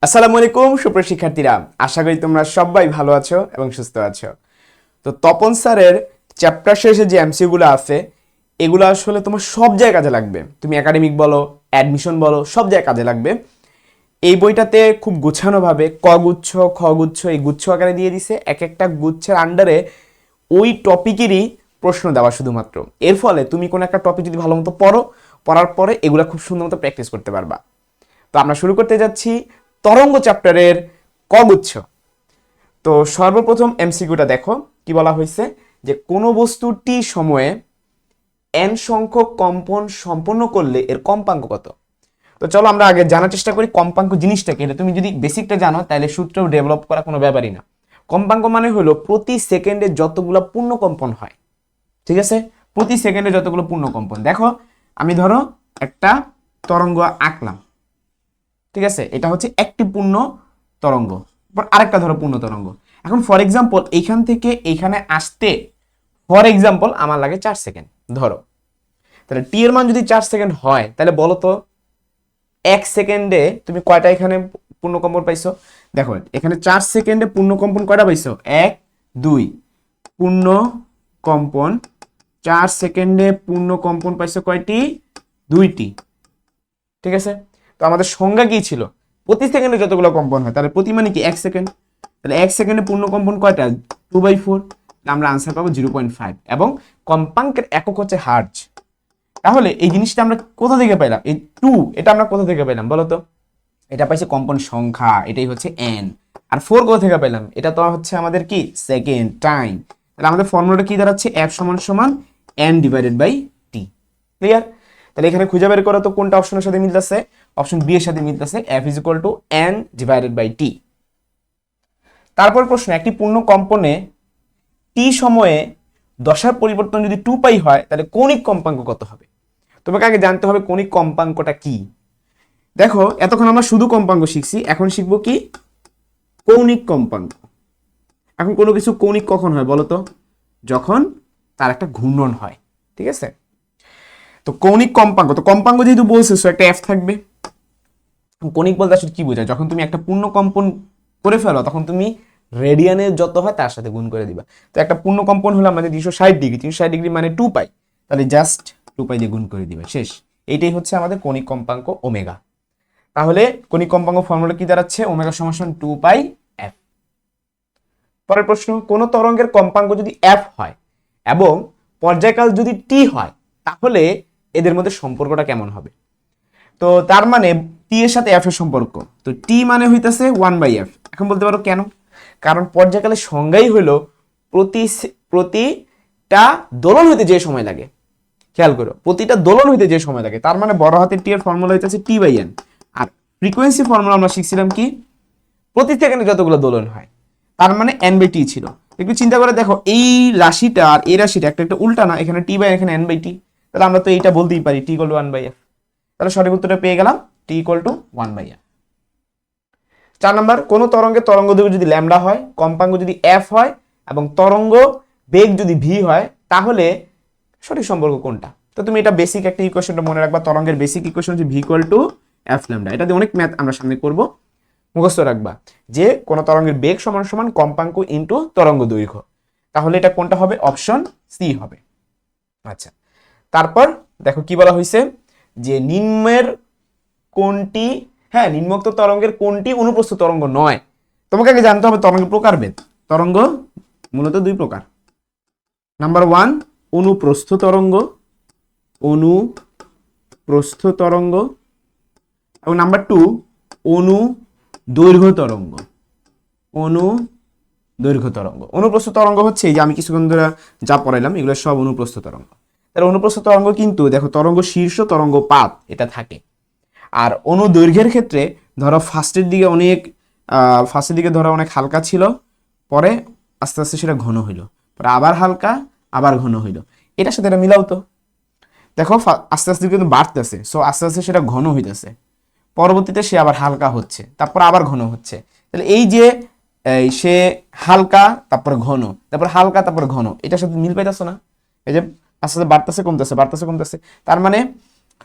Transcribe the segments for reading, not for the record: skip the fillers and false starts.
আসসালামু আলাইকুম সুপ্রিয় শিক্ষার্থীরা, আশা করি তোমরা সবাই ভালো আছো এবং সুস্থ আছো। তো তপন স্যারের চ্যাপ্টার শেষে যে এমসিগুলো আছে এগুলো আসলে তোমার সব জায়গায় কাজে লাগবে। তুমি একাডেমিক বলো, অ্যাডমিশন বলো, সব জায়গায় কাজে লাগবে। এই বইটাতে খুব গোছানোভাবে ক গুচ্ছ খ গুচ্ছ এই গুচ্ছ আকারে দিয়ে দিছে, এক একটা গুচ্ছের আন্ডারে ওই টপিকেরই প্রশ্ন দেওয়া শুধুমাত্র। এর ফলে তুমি কোনো একটা টপিক যদি ভালো মতো পড়ার পরে এগুলো খুব সুন্দর মতো প্র্যাকটিস করতে পারবা। তো আমরা শুরু করতে যাচ্ছি তরঙ্গ চ্যাপ্টারের কগুচ্ছ। তো সর্বপ্রথম এমসিকিউটা দেখো কি বলা হয়েছে, যে কোনো বস্তু টি সময়ে এন সংখ্যক কম্পন সম্পন্ন করলে এর কম্পাঙ্ক কত। তো চলো আমরা আগে জানার চেষ্টা করি কম্পাঙ্ক জিনিসটা কি। এটা তুমি যদি বেসিকটা জানো তাহলে সূত্র ডেভেলপ করা কোনো ব্যাপারই না। কম্পাঙ্ক মানে হলো প্রতি সেকেন্ডে যতগুলো পূর্ণ কম্পন হয়, ঠিক আছে? প্রতি সেকেন্ডে যতগুলো পূর্ণ কম্পন। দেখো আমি ধরো একটা তরঙ্গ আঁকলাম, ঠিক আছে? এটা হচ্ছে একটি পূর্ণ তরঙ্গ। আরেকটা ধরো পূর্ণ তরঙ্গ। এখন ফর এক্সাম্পল এইখান থেকে এইখানে আসতে ফর এক্সাম্পল আমার লাগে 4 সেকেন্ড ধরো। তাহলে টি এর মান যদি 4 সেকেন্ড হয় তাহলে বলো তো 1 সেকেন্ডে তুমি কয়টা এখানে পূর্ণকম্পন পাইছো? দেখো এখানে 4 সেকেন্ডে পূর্ণকম্পন কয়টা পাইছো? 1 2 পূর্ণকম্পন 4 সেকেন্ডে পূর্ণকম্পন পাইছো কয়টি? 2টি, ঠিক আছে? তো আমাদের সংজ্ঞা কি ছিল? প্রতি সেকেন্ডে যতগুলো কম্পন হয় তাহলে প্রতি মানে কি 1 সেকেন্ড। তাহলে 1 সেকেন্ডে পূর্ণ কম্পন কয়টা? 2/4। আমরা আনসার পাবো 0.5 এবং কম্পাঙ্কের একক হচ্ছে হার্জ। তাহলে এই জিনিসটা আমরা কোথা থেকে পেলাম? এই 2 এটা আমরা কোথা থেকে পেলাম বলো তো? এটা পাইছে কম্পন সংখ্যা, এটাই হচ্ছে n। আর 4 কোথা থেকে পেলাম? এটা তো হচ্ছে আমাদের কি সেকেন্ড টাইম। তাহলে আমাদের ফর্মুলাটা কি দাঁড়াচ্ছে? f সমান n divided by t। Clear? তাহলে এখানে খুঁজে বের করো তো কোনটা অপশনের সাথে মিলতেছে। অপশন বি এর সাথে মিলতেছে, f = n divided by t। তারপর প্রশ্ন, একটি পূর্ণ কম্পনে t সময়ে দশার পরিবর্তন যদি 2π হয় তাহলে কৌণিক কম্পাঙ্ক কত হবে? তোমাকে আগে জানতে হবে কৌণিক কম্পাঙ্কটা কি। দেখো এতক্ষণ আমরা শুধু কম্পাঙ্ক শিখছি, এখন শিখবো কি কৌণিক কম্পাঙ্ক। এখন কোনো কিছু কৌণিক কখন হয় বলো তো? যখন তার একটা ঘূর্ণন হয়, ঠিক আছে? তো কৌণিক কম্পাঙ্ক, তো কম্পাঙ্ক যেহেতু বলছে সো একটা এফ থাকবে। কৌণিক বলতে আসলে কি বোঝায়? যখন তুমি একটা পূর্ণ কম্পন করে ফেলো তখন তুমি রেডিয়ানে যত হয় তার সাথে গুণ করে দিবা। তো একটা পূর্ণ কম্পন হলো আমাদের 360 ডিগ্রি মানে 2π, তাহলে জাস্ট 2π দিয়ে গুণ করে দিবে, শেষ। এইটাই হচ্ছে আমাদের কৌণিক কম্পাঙ্ক ওমেগা। তাহলে কৌণিক কম্পাঙ্ক ফর্মুলা কি দাঁড়াচ্ছে? ওমেগা সমান 2π f। পরের প্রশ্ন, কোন তরঙ্গের কম্পাঙ্ক যদি f হয় এবং পর্যায়কাল যদি t হয় তাহলে এদের মধ্যে সম্পর্কটা কেমন হবে? তো তার মানে টি এর সাথে এফ এর সম্পর্ক, তো টি মানে হইতাছে 1/f। এখন বলতে পারো কেন? কারণ পর্যায়কালের সংজ্ঞাই হলো প্রতিটা দোলন হইতে যে সময় লাগে। খেয়াল করো, প্রতিটা দোলন হইতে যে সময় লাগে, তার মানে বড় হাতের টি এর ফর্মুলা হইতাছে t/n। আর ফ্রিকোয়েন্সি ফর্মুলা আমরা শিখছিলাম কি? প্রতি সেকেন্ডে যতগুলো দোলন হয়, তার মানে n/t ছিল। একটু চিন্তা করে দেখো, এই রাশিটা আর এই রাশিটা একটা একটা উল্টা না? এখানে t/n, এখানে n/t। তাহলে আমরা তো এইটা বলতেই পারি t = 1/f। তাহলে সঠিক উত্তরটা পেয়ে গেলাম, t = 1/f। 4 নম্বর, কোন তরঙ্গের তরঙ্গ দৈর্ঘ্য যদি ল্যামডা হয়, কম্পাঙ্ক যদি f হয় এবং তরঙ্গ বেগ যদি v হয় তাহলে সঠিক সম্পর্ক কোনটা? তো তুমি এটা বেসিক একটা ইকুয়েশনটা মনে রাখবা। তরঙ্গের বেসিক ইকুয়েশন হচ্ছে v = f λ। এটা দিয়ে অনেক ম্যাথ আমরা সামনে করব, মুখস্থ রাখবা যে কোন তরঙ্গের বেগ সমান কম্পাঙ্ক ইনটু তরঙ্গ দৈর্ঘ্য। তাহলে এটা কোনটা হবে? অপশন সি হবে। আচ্ছা, তারপর দেখো কি বলা হয়েছে, যে নিম্নের কোনটি, হ্যাঁ নিম্নোক্ত তরঙ্গের কোনটি অনুপ্রস্থ তরঙ্গ নয়। তোমাকে আগে জানতে হবে তরঙ্গের প্রকারভেদ। তরঙ্গ মূলত 2 প্রকার। নাম্বার 1 অনুপ্রস্থ তরঙ্গ, অনুপ্রস্থ তরঙ্গ, এবং নাম্বার 2 অনুদৈর্ঘ্য তরঙ্গ। অনুদৈর্ঘ্য তরঙ্গ, অনুপ্রস্থ তরঙ্গ হচ্ছে এই যে আমি কিছুক্ষণ ধরে যা পড়াইলাম এগুলো সব অনুপ্রস্থ তরঙ্গ। তার অনুপ্রস্থ তরঙ্গ কিন্তু দেখো তরঙ্গ শীর্ষ, তরঙ্গ পাত এটা থাকে। আর অনুদৈর্ঘ্যের ক্ষেত্রে ধরো ফার্স্টের দিকে ধরো অনেক হালকা ছিল, পরে আস্তে আস্তে সেটা ঘন হইলো, পরে আবার হালকা, আবার ঘন হইলো। এটার সাথে এটা মিলাও তো। দেখো আস্তে আস্তে কিন্তু বাড়তেছে, সো আস্তে আস্তে সেটা ঘন হইতেছে, পরবর্তীতে সে আবার হালকা হচ্ছে, তারপর আবার ঘন হচ্ছে। তাহলে এই যে সে হালকা, তারপর ঘন, তারপর হালকা, তারপর ঘন, এটার সাথে মিল পাইতেছো না? এই যে আস্তে আস্তে বাড়তেছে কমতেছে, বাড়তেছে কমতেছে, তার মানে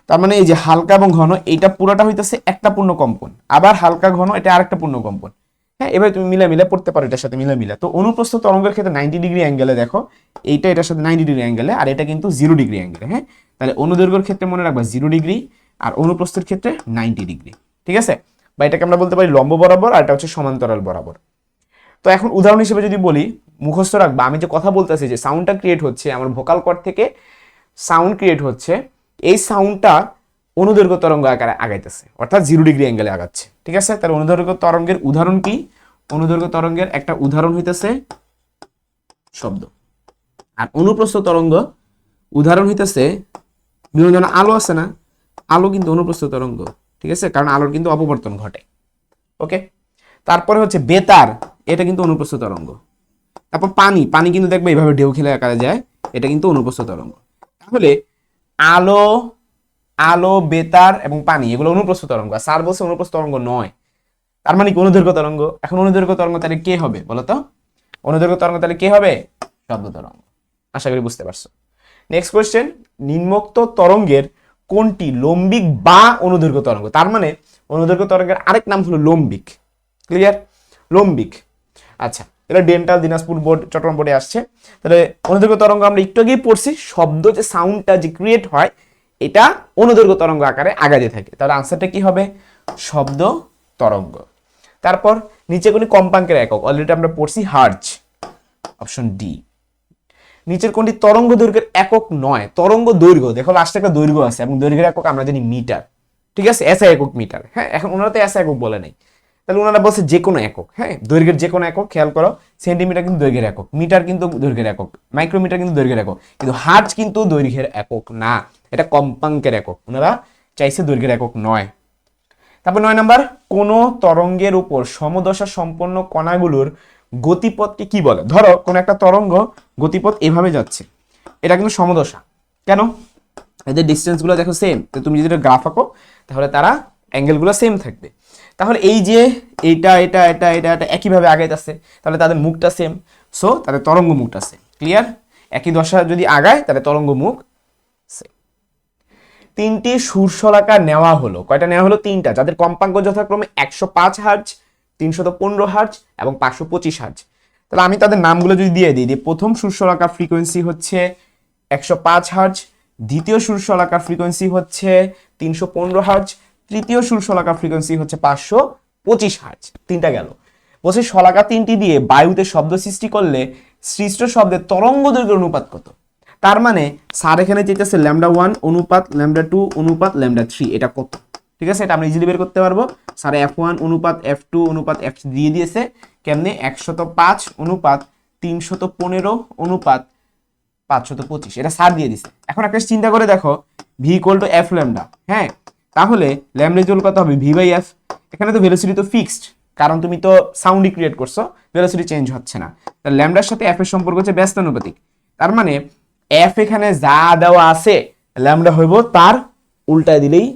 তার মানে এই যে হালকা এবং ঘন এইটা পুরোটা হইতেছে একটা পূর্ণ কম্পন, আবার হালকা ঘন এটা আরেকটা পূর্ণ কম্পন। হ্যাঁ, এবার তুমি মিলে পড়তে পারো এটার সাথে মিলে। তো অনুপ্রস্থ তরঙ্গের ক্ষেত্রে 90 ডিগ্রি অ্যাঙ্গেলে দেখো, এইটা এটার সাথে 90 ডিগ্রি অ্যাঙ্গেলে, আর এটা কিন্তু 0 ডিগ্রি অ্যাঙ্গেলে। হ্যাঁ, তাহলে অনুদৈর্ঘ্যের ক্ষেত্রে মনে রাখবা 0 ডিগ্রি, আর অনুপ্রস্থের ক্ষেত্রে 90 ডিগ্রি। ঠিক আছে, বা এটাকে আমরা বলতে পারি লম্ব বরাবর, আর এটা হচ্ছে সমান্তরাল বরাবর। তো এখন উদাহরণ হিসেবে যদি বলি, মুখস্থ রাখবা আমি যে কথা বলতেছি যে সাউন্ডটা ক্রিয়েট হচ্ছে আমার ভোকাল কর্ড থেকে, সাউন্ড ক্রিয়েট হচ্ছে, এই সাউন্ডটা অনুদৈর্ঘ্য তরঙ্গ আকারে আগাইতেছে, অর্থাৎ 0 ডিগ্রি অ্যাঙ্গেলে আগাচ্ছে। ঠিক আছে, তাহলে অনুদৈর্ঘ্য তরঙ্গের উদাহরণ কি? অনুদৈর্ঘ্য তরঙ্গের একটা উদাহরণ হইতেছে শব্দ। আর অনুপ্রস্থ তরঙ্গ উদাহরণ হইতেছে বিভিন্ন আলো আছে না, আলো কিন্তু অনুপ্রস্থ তরঙ্গ। ঠিক আছে, কারণ আলোর কিন্তু অপবর্তন ঘটে। ওকে, তারপরে হচ্ছে বেতার, এটা কিন্তু অনুপ্রস্থ তরঙ্গ। তারপর পানি, পানি কিন্তু দেখবে এইভাবে ঢেউ খেলে আকারে যায়, এটা কিন্তু অনুপ্রস্থ তরঙ্গ। তাহলে আলো, আলো, বেতার এবং পানি এগুলো অনুপ্রস্থ তরঙ্গ। আর স্যার বলছে অনুপ্রস্থ তরঙ্গ নয়, তার মানে কি অনুদৈর্ঘ্য তরঙ্গ। এখন অনুদৈর্ঘ্য তরঙ্গ তাহলে কে হবে বলতো? অনুদৈর্ঘ্য তরঙ্গ তাহলে কে হবে? শব্দ তরঙ্গ। আশা করি বুঝতে পারছো। নেক্সট কোয়েশ্চেন, নিম্নোক্ত তরঙ্গের কোনটি লম্বিক বা অনুদৈর্ঘ্য তরঙ্গ? তার মানে অনুদৈর্ঘ্য তরঙ্গের আরেক নাম হলো লম্বিক। ক্লিয়ার? লম্বিক। আচ্ছা, এটা ডেন্টাল দিনাজপুর বোর্ড, চট্টগ্রাম বোর্ডে আসছে। তাহলে অনুদৈর্ঘ্য তরঙ্গ আমরা একটু আগেই পড়ছি, শব্দ যে সাউন্ডটা যে ক্রিয়েট হয় এটা অনুদৈর্ঘ্য তরঙ্গ আকারে আগাতে থাকে। তাহলে আনসারটা কি হবে? শব্দ তরঙ্গ। তারপর নিচে কোন কম্পাঙ্কের একক, অলরেডি আমরা পড়ছি হার্জ, অপশন ডি। নিচের কোনটি তরঙ্গ দৈর্ঘ্যের একক নয়? তরঙ্গ দৈর্ঘ্য, দেখো লাস্টে একটা দৈর্ঘ্য আছে, এবং দৈর্ঘ্যের একক আমরা জানি মিটার। ঠিক আছে, এসআই একক মিটার। হ্যাঁ, এখন ওনারা তো এসআই একক বলে নাই, তাহলে ওনারা বলছে যে কোনো একক। হ্যাঁ, দৈর্ঘ্যের যে কোনো একক। খেয়াল করো, সেন্টিমিটার কিন্তু দৈর্ঘ্যের একক, মিটার কিন্তু দৈর্ঘ্যের একক, মাইক্রোমিটার কিন্তু দৈর্ঘ্যের একক, কিন্তু হার্জ কিন্তু দৈর্ঘ্যের একক না, এটা কম্পাঙ্কের একক। ওনারা চাইছে দৈর্ঘ্যের একক নয়। তারপর 9 নাম্বার, কোন তরঙ্গের উপর সমদশা সম্পন্ন কণাগুলোর গতিপথকে কি বলে? ধরো কোন একটা তরঙ্গ গতিপথ এভাবে যাচ্ছে, এটা কিন্তু সমদশা। কেন? এদের ডিস্টেন্স গুলো দেখো সেম, তো তুমি যদি গ্রাফ আঁকো তাহলে তারা অ্যাঙ্গেল গুলো সেম থাকবে। তাহলে এই যে এইটা এটা এটা এটা এটা একইভাবে আগাইতেছে, তাহলে তাদের মুখটা সেম, সো তাদের তরঙ্গ মুখটা সেম। ক্লিয়ার? একই দশা যদি আগায় তাহলে তরঙ্গ মুখ সেম। 3টি সুরশলাকা নেওয়া হলো, কয়টা নেওয়া হলো? 3টা, যাদের কম্পাঙ্ক যথাক্রমে 105 হার্জ, 315 হার্জ এবং 525 হার্জ। তাহলে আমি তাদের নামগুলো যদি দিয়ে দিই, প্রথম সুরশলাকার ফ্রিকোয়েন্সি হচ্ছে 105 হার্জ, দ্বিতীয় সুরশলাকার ফ্রিকোয়েন্সি হচ্ছে 315 হার্জ, তৃতীয় সুরশলাকার ফ্রিকোয়েন্সি হচ্ছে 525 হার্জ। 3টা গেল। বলছে শলাকা 3টি দিয়ে বায়ুতে শব্দ সৃষ্টি করলে সৃষ্ট শব্দের তরঙ্গ দৈর্ঘ্যের অনুপাত কত? তার মানে স্যার এখানে চাইতেছে λ1 অনুপাত λ2 অনুপাত λ3, এটা কত? ঠিক আছে, এটা আমরা ইজিলি বের করতে পারবো। স্যার f1 অনুপাত f2 অনুপাত f দিয়ে দিয়েছে। কেমনে? 105 অনুপাত 315 অনুপাত 525, এটা স্যার দিয়ে দিছে। এখন একটা চিন্তা করে দেখো, v = f λ। হ্যাঁ, তাহলে ল্যামডা ইকুয়াল কত হবে? v/f। এখানে তো ভেলোসিটি তো ফিক্সড, কারণ তুমি তো সাউন্ডই ক্রিয়েট করছো, ভেলোসিটি চেঞ্জ হচ্ছে না। তাহলে ল্যামডার সাথে f এর সম্পর্ক হচ্ছে ব্যস্তানুপাতিক। তার মানে f এখানে যা দেওয়া আছে ল্যামডা হইব তার উল্টায় দিলেই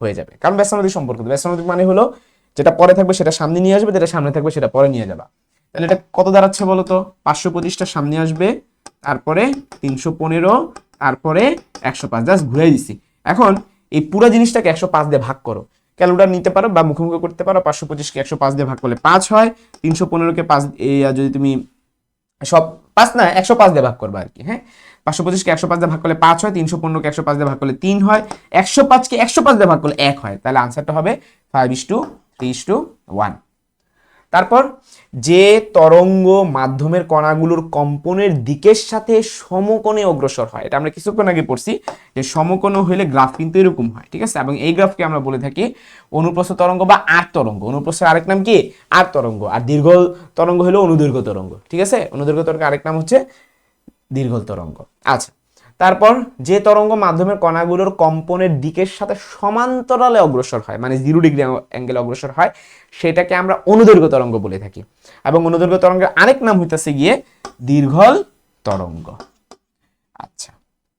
হয়ে যাবে, কারণ ব্যস্তানুপাতিক সম্পর্ক। ব্যস্তানুপাতিক মানে হলো যেটা পরে থাকবে সেটা সামনে নিয়ে আসবে, যেটা সামনে থাকবে সেটা পরে নিয়ে যাবা। তাহলে এটা কত দাঁড়াচ্ছে বলো তো? 525টা সামনে আসবে, তারপরে 315, তারপরে 105, জাস্ট ঘুরে দিচ্ছি। এখন এই পুরো জিনিসটাকে 105 দিয়ে ভাগ করো, ক্যালকুলেটর নিতে পারো বা মুখোমুখি করতে পারো। 525কে 105 দিয়ে ভাগ করলে 5 হয়, 315কে 5 যদি তুমি সব 5 না 105 দিয়ে ভাগ করবা আর কি। হ্যাঁ, 525কে 105 দিয়ে ভাগ করলে 5 হয়, 315কে 105 দিয়ে ভাগ করলে 3 হয়, 105কে 105 দিয়ে ভাগ করলে 1 হয়। তাহলে আনসারটা হবে 5:3:1। তারপর যে তরঙ্গ মাধ্যমের কণাগুলোর কম্পনের দিকের সাথে সমকোণে অগ্রসর হয়, এটা আমরা কিছুক্ষণ আগে পড়ছি যে সমকোণ হলে গ্রাফ কিন্তু এরকম হয়। ঠিক আছে, এবং এই গ্রাফকে আমরা বলে থাকি অনুপ্রস্থ তরঙ্গ বা আর্ক তরঙ্গ। অনুপ্রস্থের আরেক নাম কি? আর্ক তরঙ্গ। আর দীর্ঘ তরঙ্গ হলো অনুদৈর্ঘ্য তরঙ্গ। ঠিক আছে, অনুদৈর্ঘ্য তরঙ্গের আরেক নাম হচ্ছে দীর্ঘ তরঙ্গ। আচ্ছা, তারপর যে তরঙ্গ মাধ্যমের কণাগুলোর কম্পনের দিকের সাথে সমান্তরালে অগ্রসর হয়, মানে 0 ডিগ্রি অ্যাঙ্গেলে অগ্রসর হয়, সেটাকে আমরা অনুদৈর্ঘ্য তরঙ্গ বলে থাকি। এবং অনুদৈর্ঘ্য তরঙ্গের আরেক নাম হইতেছে গিয়ে দীর্ঘল তরঙ্গ। আচ্ছা,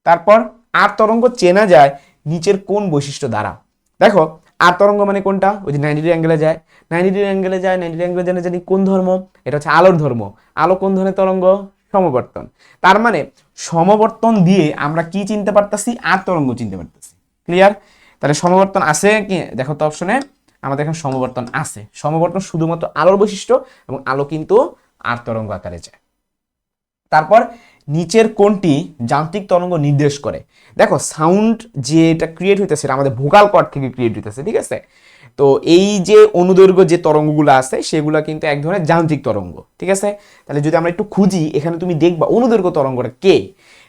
তারপর আর তরঙ্গ চেনা যায় নিচের কোন বৈশিষ্ট্য দ্বারা? দেখো, আর তরঙ্গ মানে কোনটা? ওই যে 90 ডিগ্রি অ্যাঙ্গেলে যায়, 90 ডিগ্রি অ্যাঙ্গেলে যায়, 90 ডিগ্রি অ্যাঙ্গেলে জানি কোন ধর্ম? এটা হচ্ছে আলোর ধর্ম। আলো কোন ধরনের তরঙ্গ? সমবর্তন। তার মানে সমবর্তন দিয়ে আমরা কি চিনতে পারতাছি? আর তরঙ্গ চিনতে পারতাছি। ক্লিয়ার? তাহলে সমবর্তন আছে কি দেখো তো অপশনে, আমাদের এখানে সমবর্তন আছে। সমবর্তন শুধুমাত্র আলোর বৈশিষ্ট্য, এবং আলো কিন্তু আর তরঙ্গ আকারে যায়। তারপর নিচের কোনটি যান্ত্রিক তরঙ্গ নির্দেশ করে? দেখো সাউন্ড যেটা ক্রিয়েট হইতেছে সেটা আমাদের ভোকাল কর্ড থেকে ক্রিয়েট হইতেছে, ঠিক আছে? তো এই যে অনুদৈর্ঘ্য যে তরঙ্গগুলো আছে সেগুলো কিন্তু এক ধরনের যান্ত্রিক তরঙ্গ, ঠিক আছে? তাহলে যদি আমরা একটু খুঁজি, এখানে তুমি দেখবা অনুদৈর্ঘ্য তরঙ্গটা কে।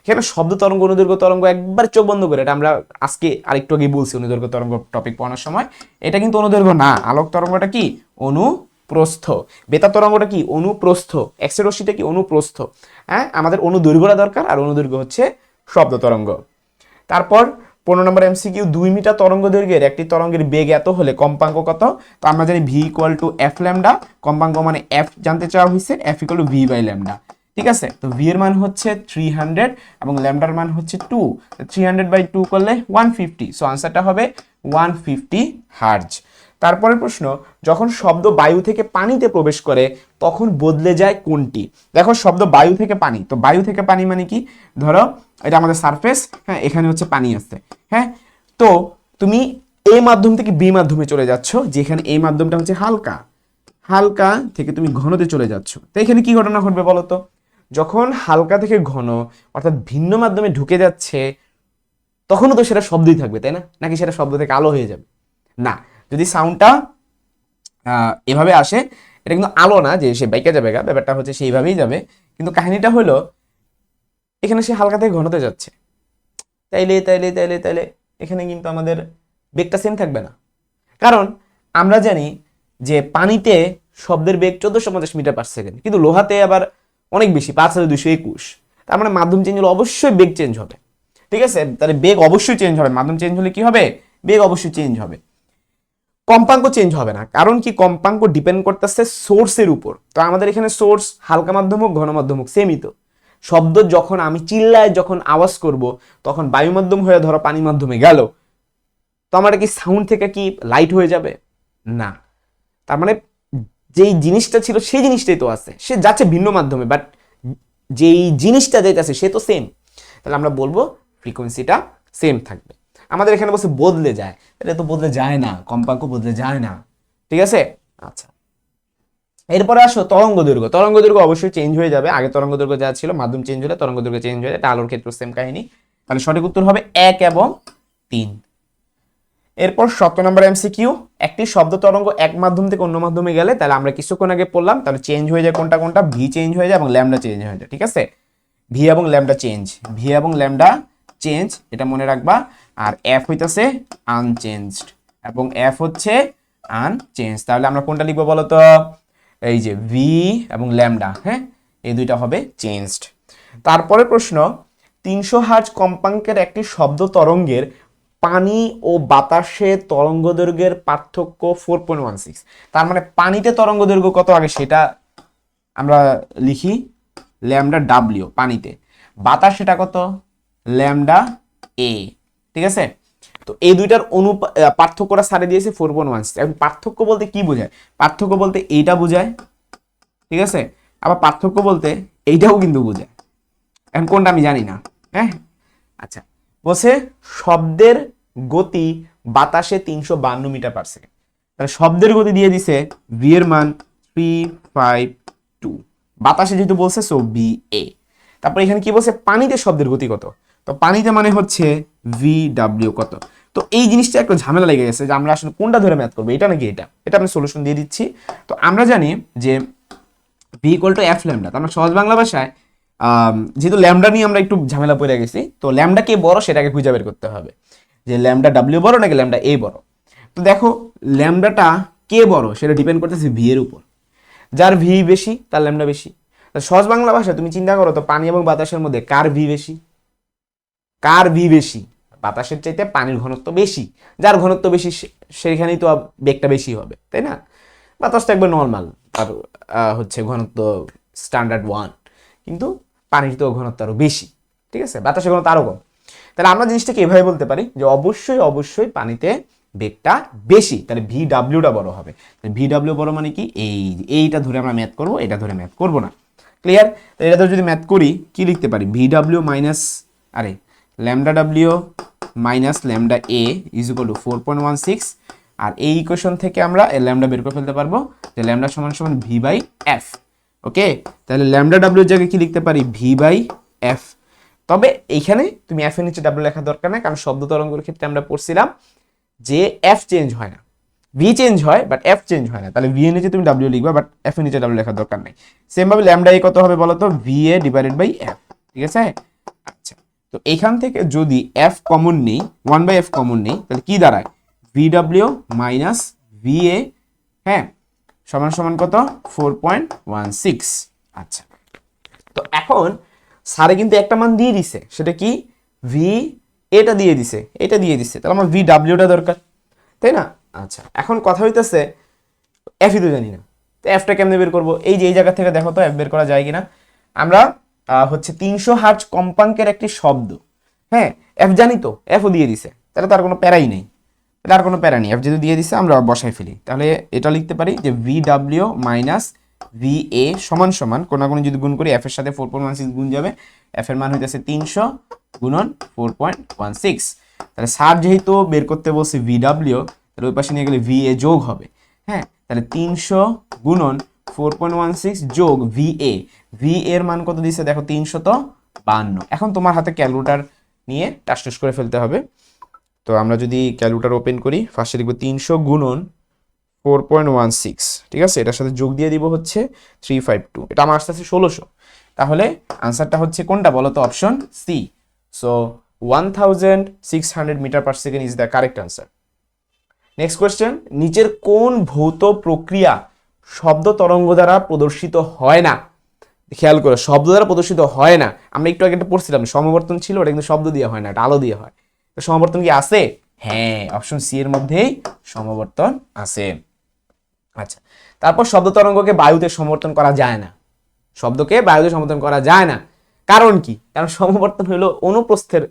এখানে শব্দ তরঙ্গ, অনুদৈর্ঘ্য তরঙ্গ, একবার চোখ বন্ধ করে, এটা আমরা আজকে আরেকটু আগে বলছি অনুদৈর্ঘ্য তরঙ্গ টপিক পড়ানোর সময়। এটা কিন্তু অনুদৈর্ঘ্য না। আলোক তরঙ্গটা কি? অনুপ্রস্থ। বেতার তরঙ্গটা কি? অনুপ্রস্থ। এক্স রশ্মিটা কি? অনুপ্রস্থ। হ্যাঁ, আমাদের অনুদৈর্ঘ্যটা দরকার, আর অনুদৈর্ঘ্য হচ্ছে শব্দ তরঙ্গ। তারপর 15 নম্বর এমসিকিউ, 2 মিটার তরঙ্গ দৈর্ঘ্যের একটি তরঙ্গের বেগ এত হলে কম্পাঙ্ক কত? তো আমরা জানি V equal to F lambda, কম্পাঙ্ক মানে এফ জানতে চাওয়া হয়েছে, F equal to V by lambda, ঠিক আছে? তো ভি এর মান হচ্ছে 300 এবং ল্যামডার মান হচ্ছে 2, 300 বাই 2 করলে 150, সো আনসারটা হবে 150 হার্জ। তারপরের প্রশ্ন, যখন শব্দ বায়ু থেকে পানিতে প্রবেশ করে তখন বদলে যায় কোনটি? দেখো শব্দ বায়ু থেকে পানি, তো বায়ু থেকে পানি মানে কি? ধরো এটা আমাদের সারফেস, হ্যাঁ, এখানে হচ্ছে পানি আছে, হ্যাঁ, তো তুমি এ মাধ্যম থেকে বি মাধ্যমে চলে যাচ্ছ, যেখানে এই মাধ্যমটা হচ্ছে হালকা, হালকা থেকে তুমি ঘনতে চলে যাচ্ছ। তো এখানে কি ঘটনা ঘটবে বলো তো? যখন হালকা থেকে ঘন অর্থাৎ ভিন্ন মাধ্যমে ঢুকে যাচ্ছে, তখনও তো সেটা শব্দই থাকবে, তাই না? নাকি সেটা শব্দ থেকে আলো হয়ে যাবে? না, যদি সাউন্ডটা এভাবে আসে, এটা কিন্তু আলো না যে সে বাইকে যাবে, ব্যাপারটা হচ্ছে সেইভাবেই যাবে, কিন্তু কাহিনীটা হলো এখানে সে হালকা থেকে ঘনতে যাচ্ছে, তাইলে তাইলে তাইলে তাইলে এখানে কিন্তু আমাদের বেগটা সেম থাকবে না। কারণ আমরা জানি যে পানিতে শব্দের বেগ 1450 মিটার পার সেকেন্ড, কিন্তু লোহাতে আবার অনেক বেশি, 5221। তার মানে মাধ্যম চেঞ্জ হলে অবশ্যই বেগ চেঞ্জ হবে, ঠিক আছে? তাহলে বেগ অবশ্যই চেঞ্জ হবে, মাধ্যম চেঞ্জ হলে কি হবে? বেগ অবশ্যই চেঞ্জ হবে। কম্পাঙ্ক চেঞ্জ হবে না, কারণ কি? কম্পাঙ্ক ডিপেন্ড করতেছে সোর্সের উপর। তো আমাদের এখানে সোর্স হালকা মাধ্যম হোক ঘন মাধ্যম হোক সেমই তো। শব্দ যখন আমি চিল্লায় যখন আওয়াজ করব, তখন বায়ু মাধ্যম হয়ে ধরো পানি মাধ্যমে গেল, তো আমার কি সাউন্ড থেকে কি লাইট হয়ে যাবে? না। তার মানে যেই জিনিসটা ছিল সেই জিনিসটাই তো আছে, সে যাচ্ছে ভিন্ন মাধ্যমে, বাট যেই জিনিসটা যাইতেছে সে তো সেম। তাহলে আমরা বলবো ফ্রিকোয়েন্সিটা সেম থাকবে। আমাদের এখানে বলছে বদলে যায়, এটা তো বদলে যায় না, কম্পাঙ্ক বদলে যায় না, ঠিক আছে? আচ্ছা, এরপরে আসো তরঙ্গ দৈর্ঘ্য। তরঙ্গ দৈর্ঘ্য অবশ্যই চেঞ্জ হয়ে যাবে, আগে তরঙ্গ দৈর্ঘ্য যা ছিল, মাধ্যম চেঞ্জ হলে তরঙ্গ দৈর্ঘ্য চেঞ্জ হয়ে যায়, এটা আলোর ক্ষেত্রে সেম কাহিনী। তাহলে সঠিক উত্তর হবে 1 এবং 3। এরপর 17 নম্বর এমসিকিউ, একটি শব্দ তরঙ্গ এক মাধ্যম থেকে অন্য মাধ্যমে গেলে, তাহলে আমরা কিছুক্ষণ আগে পড়লাম, তাহলে চেঞ্জ হয়ে যায় কোনটা কোনটা? ভি চেঞ্জ হয়ে যায় এবং ল্যামডা চেঞ্জ হয়ে যায়, ঠিক আছে? ভি এবং ল্যামডা চেঞ্জ, ভি এবং ল্যামডা চেঞ্জ, এটা মনে রাখবা। আর এফ হইতাছে আনচেঞ্জড এবং এফ হচ্ছে আনচেঞ্জ। তাহলে আমরা কোনটা লিখবো বলো তো? এই যে ভি এবং ল্যামডা, হ্যাঁ, এই দুইটা হবে চেঞ্জড। তারপরে প্রশ্ন, 300 হার্জ কম্পাঙ্কের একটি শব্দ তরঙ্গের পানি ও বাতাসে তরঙ্গ দৈর্ঘ্যের পার্থক্য 4.16। তার মানে পানিতে তরঙ্গ দৈর্ঘ্য কত আগে সেটা আমরা লিখি ল্যামডা ডাব্লিউ পানিতে, বাতাস সেটা কত? ল্যামডা এ, ঠিক আছে? তো এই দুইটার পার্থক্যটা সারে দিয়েছে 4.16। এখন পার্থক্য বলতে কি বোঝায়? পার্থক্য বলতে এইটা বোঝায়, ঠিক আছে? আবার পার্থক্য বলতে এইটাও কিন্তু বোঝায়, এখন কোনটা আমি জানি না, হ্যাঁ। আচ্ছা, বলছে শব্দের গতি বাতাসে 352 মিটার পার সেকেন্ড। তাহলে শব্দের গতি দিয়ে দিছে ভি এর মান 352, বাতাসে যেহেতু বলছে সো বি এ। তারপর এখানে কি বলছে? পানিতে শব্দের গতি কত? তো পানিতে মানে হচ্ছে ভি ডাব্লিউ কত? তো এই জিনিসটা একটু ঝামেলা লেগে গেছে যে আমরা আসলে কোনটা ধরে ম্যাথ করবো, এটা নাকি এটা। এটা আমি সলিউশন দিয়ে দিচ্ছি। তো আমরা জানি যে V equal to F lambda, আমরা সহজ বাংলা ভাষায় যেহেতু ল্যামডা নিয়ে আমরা একটু ঝামেলা পড়ে গেছি, তো ল্যামডা কে বড় সেটাকে খুঁজে বের করতে হবে, যে ল্যামডা ডাব্লিউ বড় নাকি ল্যামডা এ বড়। তো দেখো ল্যামডাটা কে বড় সেটা ডিপেন্ড করতেছে ভি এর উপর, যার ভি বেশি তার ল্যামডা বেশি। সহজ বাংলা ভাষায় তুমি চিন্তা করো তো, পানি এবং বাতাসের মধ্যে কার ভি বেশি? কার ভি বেশি? বাতাসের চাইতে পানির ঘনত্ব বেশি, যার ঘনত্ব বেশি সেখানেই তো বেগটা বেশি হবে, তাই না? বাতাস তো একবার নর্মাল, আর হচ্ছে ঘনত্ব স্ট্যান্ডার্ড 1, কিন্তু পানির তো ঘনত্ব আরো বেশি, ঠিক আছে? বাতাসের ঘনত্ব আরো কম। তাহলে আমরা জিনিসটাকে এভাবে বলতে পারি যে অবশ্যই অবশ্যই পানিতে বেগটা বেশি, তাহলে ভি ডাব্লিউটা বড় হবে। ভি ডাব্লিউ বড় মানে কি? এইটা ধরে আমরা ম্যাথ করব, এটা ধরে ম্যাথ করব না। ক্লিয়ার? তো এটা ধরে যদি ম্যাথ করি কি লিখতে পারি? ভি ডাব্লিউ মাইনাস, আরে lambda W minus lambda A is equal two 4.16, আর এই ইকুয়েশন থেকে আমরা ল্যামডা বের করে ফেলতে পারবো যে ল্যামডা সমান সমান ভি বাই এফ। ওকে, তাহলে ল্যামডা ডাব্লিউ এর জায়গায় কি লিখতে পারি, ভি বাই এফ। তবে এইখানে তুমি এফ এর নিচে ডাব্লিউ লেখার দরকার নাই, কারণ শব্দ তরঙ্গের ক্ষেত্রে আমরা পড়ছিলাম যে এফ চেঞ্জ হয় না, ভি চেঞ্জ হয় বাট এফ চেঞ্জ হয় না। তাহলে ভি এর নিচে তুমি ডাব্লিউ লিখবা, বাট এফ এর নিচে ডাব্লিউ লেখার দরকার নাই। সেম ভাবে ল্যামডা এ কত হবে বলো তো, ভি এ ডিভাইডেড বাই এফ। ঠিক আছে, আচ্ছা, তো এইখান থেকে যদি এফ কমন নেই, 1/f কমন নেই, তাহলে কি দাঁড়ায়, V W minus V A, হ্যাঁ, সমান সমান কত, 4.16। আচ্ছা, তো এখন স্যারে কিন্তু একটা মান দিয়ে দিছে, সেটা কি, ভি এটা দিয়ে দিছে, এটা দিয়ে দিছে, তাহলে আমার ভি ডাব্লিউটা দরকার, তাই না? আচ্ছা, এখন কথা হইতেছে এফই তো জানি না, তো এফটা কেমনে বের করবো? এই যে এই জায়গা থেকে দেখো তো এফ বের করা যায় কিনা। আমরা হচ্ছে 300 হার্টজ কম্পাঙ্কের একটি শব্দ, হ্যাঁ, এফ জানি তো, এফও দিয়ে দিছে, তাহলে তার কোনো প্যারাই নেই, তাহলে আর কোনো প্যারা নেই, এফ যেহেতু দিয়ে দিছে আমরা বসাই ফেলি। তাহলে এটা লিখতে পারি যে V W minus V A সমান সমান, কোনাগুনি যদি গুণ করি এফ এর সাথে 4.16 গুণ যাবে, এফ এর মান হইতেছে 300 গুণন 4.16। তাহলে স্যার যেহেতু বের করতে বলছে ভি ডাব্লিউ, তাহলে ওই পাশে নিয়ে গেলে ভি এ যোগ হবে, হ্যাঁ, তাহলে 300 গুণন 4.16 যোগ ভি এ, ভি এর মান কত দিচ্ছে দেখো, 352। এখন তোমার হাতে ক্যালকুলেটর নিয়ে টাসটাস করে ফেলতে হবে। তো আমরা যদি ক্যালকুলেটর ওপেন করি, ফার্স্টে লিখবো 300 গুণন 4.16, ঠিক আছে, এটার সাথে যোগ দিয়ে দিব হচ্ছে 352, এটা আমার আসতে আছে 1600। তাহলে আনসারটা হচ্ছে কোনটা বলো তো, option C. So 1600 metre per second is the correct answer. Next question, নিচের কোন ভৌত প্রক্রিয়া শব্দ তরঙ্গ দ্বারা প্রদর্শিত হয় না? খেয়াল করো, শব্দ দ্বারা প্রদর্শিত হয় না, আমরা একটু আগে একটা পড়ছিলাম সমবর্তন ছিল, ওটা কিন্তু শব্দ দিয়ে হয় না, এটা আলো দিয়ে হয়। তো সমবর্তন কি আছে? হ্যাঁ, অপশন সি এর মধ্যেই সমবর্তন আছে। আচ্ছা, তারপর শব্দ তরঙ্গকে বায়ুতে সমবর্তন করা যায় না, শব্দকে বায়ুতে সমবর্তন করা যায় না, কারণ কি? কারণ সমবর্তন হলো অনুপ্রস্থের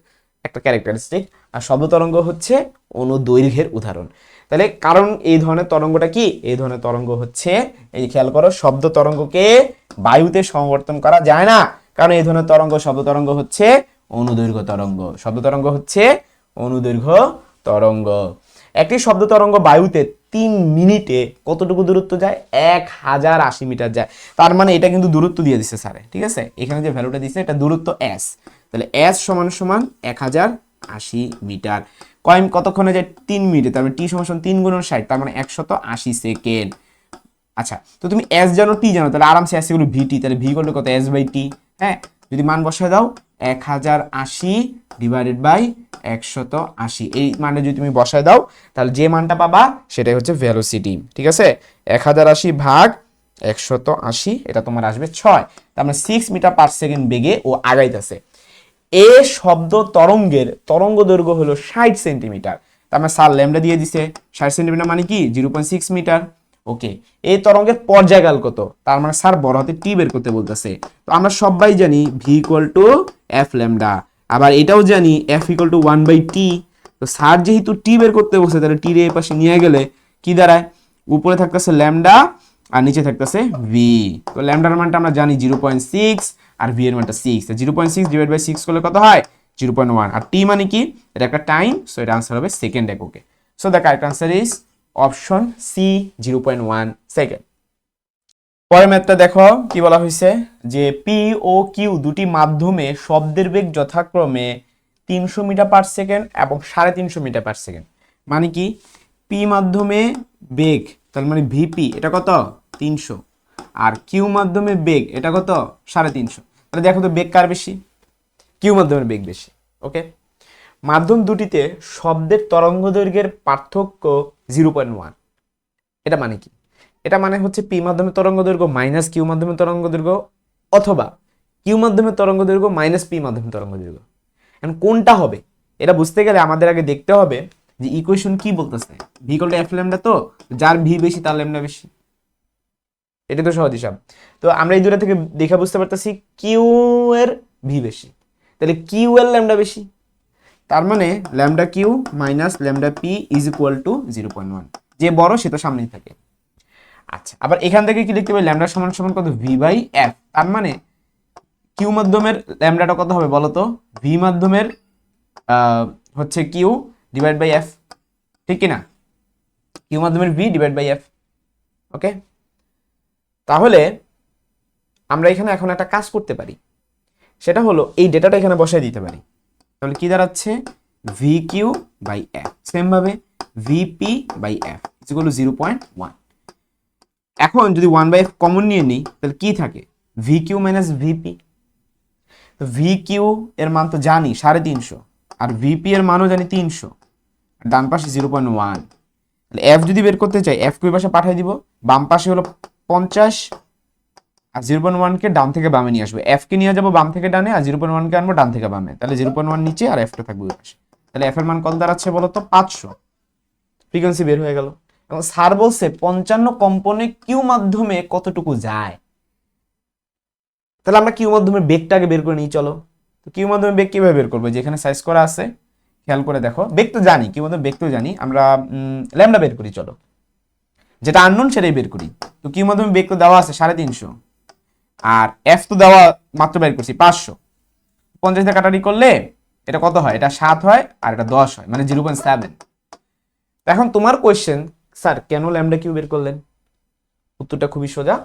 একটা ক্যারেক্টারিস্টিক, আর শব্দ তরঙ্গ হচ্ছে অনুদৈর্ঘ্যের উদাহরণ। তাহলে কারণ এই ধরনের তরঙ্গটা কি, এই ধরনের তরঙ্গ হচ্ছে, এই খেয়াল করো, শব্দ তরঙ্গকে বায়ুতে সমবর্তন করা যায় না, কারণ এই ধরনের তরঙ্গ, শব্দ তরঙ্গ হচ্ছে অনুদৈর্ঘ্য তরঙ্গ, শব্দ তরঙ্গ হচ্ছে অনুদৈর্ঘ্য তরঙ্গ। একটি শব্দ তরঙ্গ বায়ুতে 3 মিনিটে কতটুকু দূরত্ব যায়? 1080 মিটার যায়। তার মানে এটা কিন্তু দূরত্ব দিয়ে দিচ্ছে স্যারে, ঠিক আছে, এখানে যে ভ্যালুটা দিচ্ছে এটা দূরত্ব এস, তাহলে এস সমান সমান 1080 মিটার। কতক্ষণে যায়? 3 মিনিটে, তার মানে টি সমান সমান 3 গুণন 60, তার মানে 180 সেকেন্ড। আচ্ছা, তো তুমি এস জানো, টি জানো, তাহলে আরামসে এস এগুলো ভিটি, তাহলে ভি করলে কত, এস বাই টি, হ্যাঁ, যদি মান বসায় দাও 1080 ডিভাইডেড বাই 180, এই মানটা যদি তুমি বসায় দাও তাহলে যে মানটা পাবা সেটাই হচ্ছে ভেলোসিটি, ঠিক আছে, 1080 ভাগ 180, এটা তোমার আসবে 6, তার মানে 6 মিটার পার সেকেন্ড বেগে ও আগাইতেছে। এ শব্দ তরঙ্গের তরঙ্গ দৈর্ঘ্য হলো 60 সেন্টিমিটার, তার মানে স্যার ল্যামডা দিয়ে দিছে, 60 সেন্টিমিটার মানে কি 0.6 মিটার। ওকে, এই তরঙ্গের পর্যায়কাল কত? তার মানে স্যার বড় হাতে টি বের করতে বলতেছে। তো আমরা সবাই জানি V equal to F lambda, আবার এটাও জানি এফ ইকুয়াল টু 1/t। তো স্যার যেহেতু টি বের করতে বলছে, তাহলে টি এর পাশে নিয়ে গেলে কি দাঁড়ায়, উপরে থাকতেছে ল্যামডা আর নিচে থাকতেছে ভি। তো ল্যামডার মানটা আমরা জানি 0.6 আর ভি এর মানটা 6, 0.6 ডিভাইড বাই 6 করলে কত হয়? 0.1। আর টি মানে কি? এটা একটা টাইম, সো এটা আনসার হবে সেকেন্ড এককে। So the correct answer is option C, 0.1 second. পরের ম্যাথটা দেখো কি বলা হয়েছে, যে পি ও কিউ দুটি মাধ্যমে শব্দের বেগ যথাক্রমে 300 মিটার পার সেকেন্ড এবং 350 মিটার পার সেকেন্ড। মানে কি, পি মাধ্যমে বেগ, তার মানে ভিপি এটা কত 300, আর কিউ মাধ্যমে বেগ এটা কত 350। তাহলে দেখো তো বেগ কার বেশি? কিউ মাধ্যমের বেগ বেশি। ওকে, মাধ্যম দুটিতে শব্দের তরঙ্গ দৈর্ঘ্যের পার্থক্য 0.1। এটা মানে কি? এটা মানে হচ্ছে পি মাধ্যমে তরঙ্গ দৈর্ঘ্য মাইনাস কিউ মাধ্যমে তরঙ্গ দৈর্ঘ্য, অথবা কিউ মাধ্যমে তরঙ্গ দৈর্ঘ্য মাইনাস পি মাধ্যমে তরঙ্গ দৈর্ঘ্য। এখন কোনটা হবে এটা বুঝতে গেলে আমাদের আগে দেখতে হবে যে ইকুয়েশন কি বলতেছে, V equal to F lambda, তো যার ভি বেশি তার ল্যামডা বেশি, এটা তো সহজ হিসাব। তো আমরা এই দুটো থেকে দেখে বুঝতে পারতেছি কিউ এর ভি বেশি, তাহলে কিউ এর ল্যামডা বেশি, তার মানে lambda Q minus lambda P is equal to 0.1, যে বড় সে তো সামনেই থাকে। আচ্ছা, আবার এখান থেকে কি লিখতে পারি, ল্যামডা সমান সমান কত, ভি বাই এফ, তার মানে কিউ মাধ্যমের ল্যামডাটা কত হবে বলো তো, ভি মাধ্যমের হচ্ছে কিউ ডিভাইড বাই এফ, ঠিক কিনা? কিউ মাধ্যমের ভি ডিভাইড বাই এফ। ওকে, তাহলে আমরা এখানে এখন একটা কাজ করতে পারি, সেটা হলো এই ডেটাটা এখানে বসায় দিতে পারি। তাহলে কি দাঁড়াচ্ছে? V Q by F, same ভাবে VP by F is equal to 0.1। এখন যদি 1/f কমন নিয়ে নিই তাহলে কি থাকে? V Q minus VP. V Q এর মান তো জানি 350, আর ভিপি এর মানও জানি 300, ডান পাশে 0.1। তাহলে এফ যদি বের করতে চাই, এফ কিউ পাশে পাঠিয়ে দিব, বাম পাশে হলো 50, আর 0.1কে ডান থেকে বামে নিয়ে আসবো। এফ কে নিয়ে যাবো বাম থেকে ডানে, আর 0.1কে আনবো ডান থেকে বামে। তাহলে 0.1 নিচে আর এফটা থাকবে ওই পাশে। তাহলে এফ এর মান কত দাঁড়াচ্ছে বলতো? 500। ফ্রিকোয়েন্সি বের হয়ে গেল। এবং স্যার বলছে 55 কম্পনে কিউ মাধ্যমে কতটুকু যায়। তাহলে আমরা কিউ মাধ্যমে বেগটাকে বের করে নিই, চলো। তো কিউ মাধ্যমে বেগ কিভাবে বের করবো? যেখানে সাইজ করা আছে খেয়াল করে দেখো, বেগ তো জানি, কিউ মাধ্যমে বেগ তো জানি আমরা, ল্যামডা বের করি, চলো। যেটা আননোন সেটাই বের করি। তো কিউ মাধ্যমে বেগ তো দেওয়া আছে 350, আর এফ তো দেওয়া মাত্র বের করছি 500। 50 দিয়ে কাটারি করলে এটা কত হয়? এটা 7 হয়, আর এটা 10 হয়, মানে 0.7। এখন তোমার কোয়েশ্চেন, স্যার কেন ল্যামডা কিউ বের করলেন? উত্তরটা খুবই সোজা,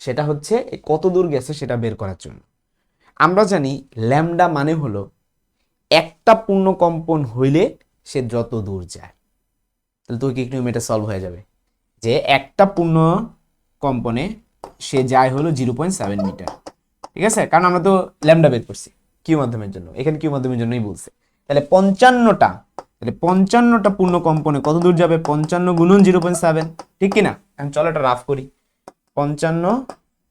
সেটা হচ্ছে কত দূর গেছে সেটা বের করার জন্য। আমরা জানি ল্যামডা মানে হলো একটা পূর্ণ কম্পন হইলে সে যত দূর যায়। তাহলে তুই কি একটু এটা সলভ হয়ে যাবে যে একটা পূর্ণ কম্পনে সে যায় হলো 0.7 মিটার, ঠিক আছে? কারণ আমরা তো ল্যামডা বের করছি কিউ মাধ্যমের জন্য, এখানে কিউ মাধ্যমের জন্যই বলছে। তাহলে 55টা পূর্ণ কম্পনে কত দূর যাবে? 55 গুণন 0.7, ঠিক কিনা? এখন চলো এটা রাফ করি। 55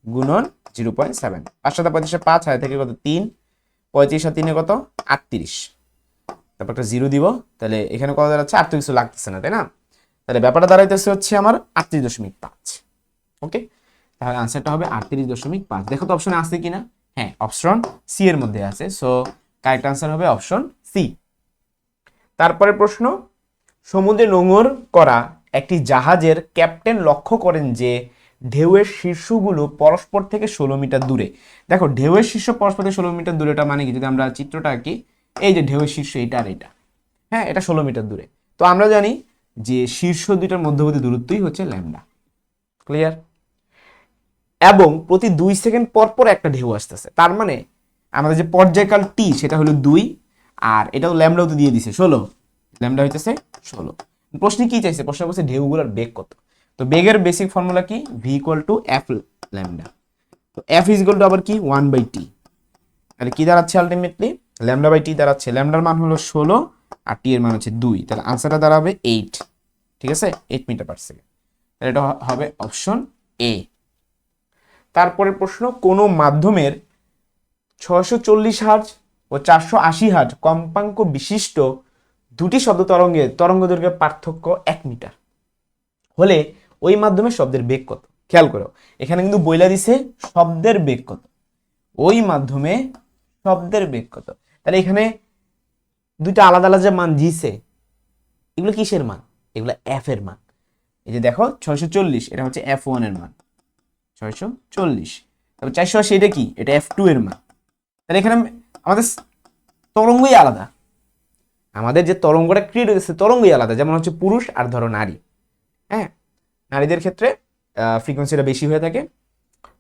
গুণন 0.7, 5 7 35 5 হয় থেকে কত? 3, 35 আর 3 কত? 38। তারপর একটা 0 দিব, তাহলে এখানে কত দাঁড়াচ্ছে? 8 তো কিছু লাগতেছে না, তাই না? তাহলে ব্যাপারটা দাঁড়াইতেছে হচ্ছে আমার 38.5। ওকে, তাহলে আনসারটা হবে 38.5। দেখো তো অপশনে আছে কিনা? হ্যাঁ, অপশন সি এর মধ্যে আছে, সো কারেক্ট আনসার হবে অপশন সি। তারপরে প্রশ্ন, সমুদ্রে নোঙর করা একটি জাহাজের ক্যাপ্টেন লক্ষ্য করেন যে ঢেউয়ের শীর্ষগুলো পরস্পর থেকে 16 মিটার দূরে। দেখো ঢেউয়ের শীর্ষ পরস্পর থেকে 16 মিটার দূরেটা মানে কি? যদি আমরা চিত্রটা আঁকি, এই যে ঢেউয়ের শীর্ষ এটা আর এটা, হ্যাঁ, এটা 16 মিটার দূরে। তো আমরা জানি যে শীর্ষ দুইটার মধ্যবর্তী দূরত্বই হচ্ছে ল্যামডা। ক্লিয়ার? এবং প্রতি 2 সেকেন্ড পর পর একটা ঢেউ আসতেছে, তার মানে আমাদের যে পর্যায়কাল টি সেটা হলো 2, আর এটাও ল্যামডাও তো দিয়ে দিছে 16, ল্যামডা হইতেছে 16। প্রশ্নে কি চাইছে? প্রশ্ন বলছে ঢেউগুলোর বেগ কত। তো বেগের বেসিক ফর্মুলা কি? V equal to F lambda. তো এফ ইজ ইকুয়াল টু আবার কি? 1/t। তাহলে কি দাঁড়াচ্ছে আলটিমেটলি? ল্যামডা বাই টি দাঁড়াচ্ছে। ল্যামডার মান হলো 16, আর টি এর মান হচ্ছে 2, তাহলে আনসারটা দাঁড়াবে 8, ঠিক আছে? 8 মিটার পার সেকেন্ড। তাহলে এটা হবে অপশন এ। তারপরের প্রশ্ন, কোনো মাধ্যমের 640 হার্জ ও 480 হার্জ কম্পাঙ্ক বিশিষ্ট দুটি শব্দ তরঙ্গের তরঙ্গ দৈর্ঘ্যের পার্থক্য 1 মিটার হলে ওই মাধ্যমে শব্দের বেগ কত? খেয়াল করো, এখানে কিন্তু বইলা দিছে শব্দের বেগ কত, ওই মাধ্যমে শব্দের বেগ কত। তাহলে এখানে দুইটা আলাদা আলাদা মান দিছে, এগুলো কিসের মান? এগুলো এফ এর মান। এই যে দেখো 640, এটা হচ্ছে F1 এর মান 640, তারপর 480 এটা কি? এটা F2 এর মান। তাহলে এখানে আমাদের তরঙ্গই আলাদা, আমাদের যে তরঙ্গটা ক্রিয়েট হয়েছে তরঙ্গই আলাদা। যেমন হচ্ছে পুরুষ আর ধরো নারী, হ্যাঁ, নারীদের ক্ষেত্রে ফ্রিকোয়েন্সিটা বেশি হয়ে থাকে।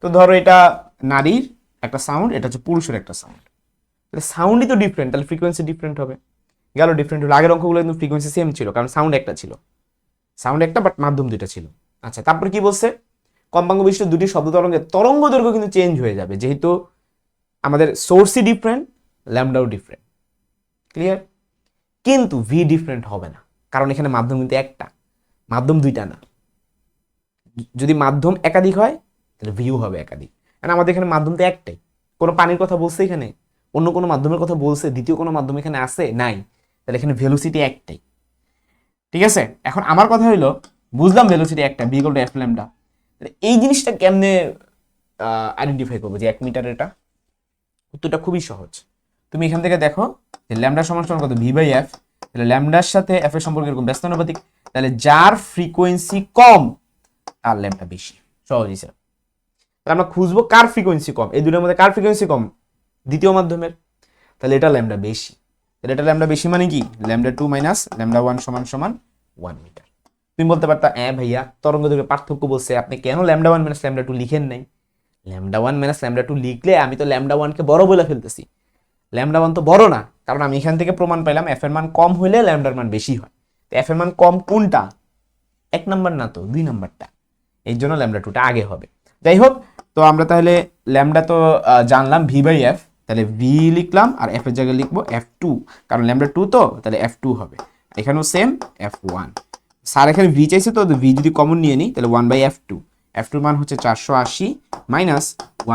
তো ধরো এটা নারীর একটা সাউন্ড, এটা হচ্ছে পুরুষের একটা সাউন্ড, তাহলে সাউন্ডই তো ডিফারেন্ট, তাহলে ফ্রিকোয়েন্সি ডিফারেন্ট হবে। গেল ডিফারেন্ট হলো। আগের অঙ্কগুলো কিন্তু ফ্রিকোয়েন্সি সেম ছিল, কারণ সাউন্ড একটা ছিল, সাউন্ড একটা বাট মাধ্যম দুইটা ছিল। আচ্ছা, তারপর কি বলছে? কম্পাঙ্ক বিশিষ্ট দুটি শব্দ তরঙ্গের তরঙ্গ দৈর্ঘ্য কিন্তু চেঞ্জ হয়ে যাবে, যেহেতু আমাদের সোর্সই ডিফারেন্ট, ল্যামডাও ডিফারেন্ট। ক্লিয়ার? কিন্তু ভি ডিফারেন্ট হবে না, কারণ এখানে মাধ্যম কিন্তু একটা, মাধ্যম দুইটা না। যদি মাধ্যম একাধিক হয় তাহলে ভিউ হবে একাধিক, কারণ আমাদের এখানে মাধ্যম তো একটাই। কোনো পানির কথা বলছে এখানে, অন্য কোনো মাধ্যমের কথা বলছে, দ্বিতীয় কোনো মাধ্যম এখানে আছে নাই, তাহলে এখানে ভেলোসিটি একটাই। ঠিক আছে, এখন আমার কথা হইলো, বুঝলাম ভেলোসিটি একটা, V equal to F lambda. এই জিনিসটা কেমনে আইডেন্টিফাই করবো যে 1 মিটার? এটা উত্তরটা খুবই সহজ। তুমি এখান থেকে দেখো যে ল্যামডা সমান সমান কত? V by F. তাহলে ল্যামডার সাথে এফ এর সম্পর্ক এরকম ব্যস্তানুপাতিক, তাহলে যার ফ্রিকোয়েন্সি কম তার ল্যামডা বেশি। সহজই স্যার। তাহলে আমরা খুঁজবো কার ফ্রিকোয়েন্সি কম, এই দুটোর মধ্যে কার ফ্রিকোয়েন্সি কম? দ্বিতীয় মাধ্যমের, তাহলে এটা ল্যামডা বেশি। তাহলে এটা ল্যামডা বেশি মানে কি ল্যামডা 2 মাইনাস ল্যামডা 1 সমান সমান 1 মিটার। তুমি বলতে পারতা ভাইয়া তরঙ্গ দৈর্ঘ্যের পার্থক্য বলছে, আপনি কেন ল্যামডা 1 মাইনাস ল্যামডা 2 লিখেন নাই? ল্যামডা 1 মাইনাস ল্যামডা 2 লিখলে আমি তো ল্যামডা 1 কে বড় বলে ফেলতেছি, ল্যামডা 1 তো বড় না, কারণ আমি এখান থেকে প্রমাণ পাইলাম এফ এর মান কম হইলে ল্যামডার মান বেশি হয়। তো এফ এর মান কম কোনটা? 1 নাম্বার না তো 2 নাম্বারটা, এই জন্য ল্যামডা 2টা আগে হবে। যাই হোক, তো আমরা তাহলে ল্যামডা তো জানলাম ভি বাই এফ, তাহলে ভি লিখলাম আর এফ এর জায়গায় লিখবো F2, কারণ ল্যামডা 2 তো তাহলে F2 হবে। এখানেও সেম F1। স্যার এখানে ভি চাইছে তো ভি যদি কমন নিয়ে নিই তাহলে 1 বাই F2, F2 মান হচ্ছে 480 minus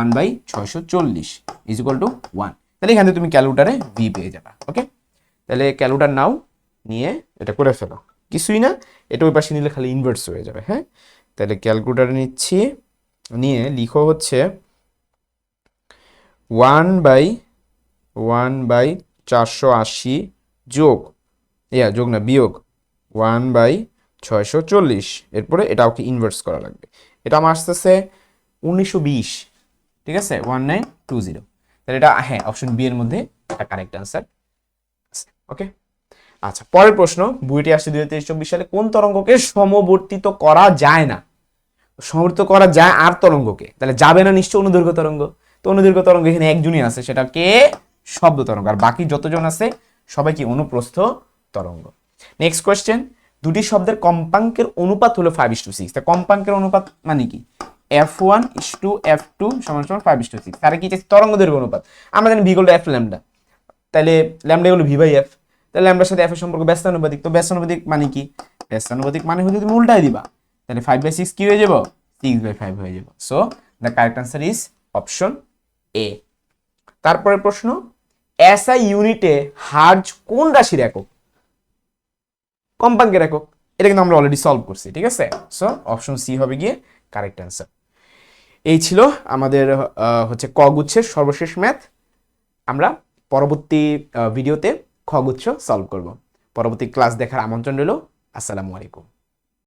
1 by 640 is equal to 1। তাহলে এখানে তুমি ক্যালকুলেটারে ভি পেয়ে যাবে। ওকে, তাহলে ক্যালকুলেটার নাও, নিয়ে এটা করে ফেলো, কিছুই না, এটা ওই পাশে নিলে খালি ইনভার্স হয়ে যাবে। হ্যাঁ, তাহলে ক্যালকুলেটার নিচ্ছি, নিয়ে লিখো হচ্ছে 1 বাই 480 যোগ যোগ না বিয়োগ 1/640, এরপরে এটা ওকে ইনভার্স করা লাগবে। এটা আমার আসতেছে 1920, ঠিক আছে 1920। তাহলে এটা হ্যাঁ অপশন বি এর মধ্যে একটা কারেক্ট আনসার। ওকে, আচ্ছা পরের প্রশ্ন, বইটি আসছে 2023-24 সালে, কোন তরঙ্গকে সমবর্তিত করা যায় না? সমবর্তিত করা যায় আর তরঙ্গকে, তাহলে যাবে না নিশ্চয় অনুদৈর্ঘ্য তরঙ্গ। তো অনুদৈর্ঘ্য তরঙ্গ এখানে একজনই আছে, সেটা কে? শব্দ তরঙ্গ। আর বাকি যতজন আছে সবাই কি অনুপ্রস্থ তরঙ্গ। নেক্সট কোয়েশ্চেন, দুটি শব্দের কম্পাঙ্কের অনুপাত হলো 5:6। তা কম্পাঙ্কের অনুপাত মানে কি? F1:F2 সমান সমান 5:6। তারা কি চাইছে? তরঙ্গ দৈর্ঘ্য অনুপাত। আমরা জানি V equal to F lambda, তাহলে ল্যামডা হলো ভি বাই এফ, তাহলে ল্যামডার সাথে এফ এর সম্পর্ক ব্যস্তানুপাতিক। তো ব্যস্তানুপাতিক মানে কি? ব্যস্তানুপাতিক মানে হলে তুমি উল্টাই দিবা, তাহলে 5/6 কি হয়ে যাব? 6/5 হয়ে যাব। So the correct answer is option A. তারপরে প্রশ্ন, এসআই ইউনিটে হার্জ কোন রাশির একক? কম্পাঙ্কের একক। এটা কিন্তু আমরা অলরেডি সলভ করছি, ঠিক আছে। সো অপশন সি হবে গিয়ে কারেক্ট অ্যান্সার। এই ছিল আমাদের হচ্ছে ক গুচ্ছের সর্বশেষ ম্যাথ। আমরা পরবর্তী ভিডিওতে খ গুচ্ছ সলভ করব। পরবর্তী ক্লাস দেখার আমন্ত্রণ রইল। আসসালামু আলাইকুম।